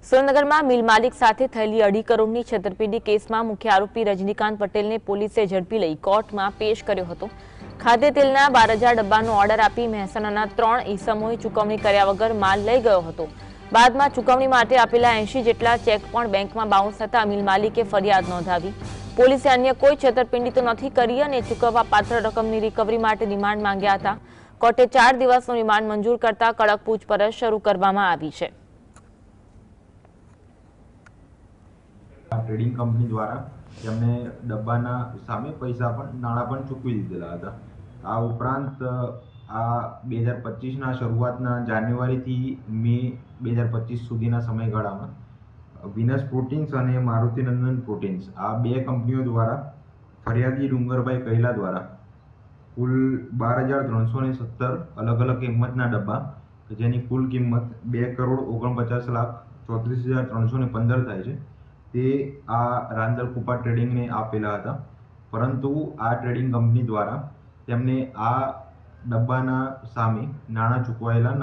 સુરેન્દ્રનગરમાં મિલ માલિક સાથે થયેલી 2.5 કરોડની છેતરપિંડી કેસમાં મુખ્ય આરોપી રજનીકાંત પટેલને પોલીસે ઝડપી લઈ કોર્ટમાં પેશ કર્યો હતો। ખાદ્ય તેલના 12,000 ડબ્બાનો ઓર્ડર આપી મહેસાણાના 3 ઈસમોએ ચૂકવણી કર્યા વગર માલ લઈ ગયો હતો। બાદમાં ચૂકવણી માટે આપેલા 80 જેટલા ચેક પણ બેંકમાં બાઉન્સ થતા મિલ માલિકે ફરિયાદ નોંધાવી। પોલીસે અન્ય કોઈ છેતરપિંડી તો નથી કરી અને ચૂકવવા પાત્ર રકમની રિકવરી માટે રિમાન્ડ માંગ્યા હતા। કોર્ટે 4 દિવસનો રિમાન્ડ મંજૂર કરતા કડક પૂછપરછ શરૂ કરવામાં આવી છે। ट्रेडिंग कंपनी द्वारा तेमने डब्बाना सामे पैसा पण नाणां पण चूकवी दीधेला हता। आ उपरांत आ 2025 शरूआतना जान्युआरीथी मे 2025 सुधीना समयगाळामां विनस प्रोटीन्स अने मारुतिनंदन प्रोटीन्स आ बे कंपनीओ द्वारा फरियादी डुंगरभाई कैला द्वारा कुल 12,317 अलग अलग किंमतना डब्बा जेनी कुल किंमत 2,49,34,315 थाय छे ते आ रांदल कुपा ट्रेडिंग ने आपेला हता। परंतु आ ट्रेडिंग कंपनी द्वारा तेमने आ डब्बाना सामे नाणां चूकवायेला न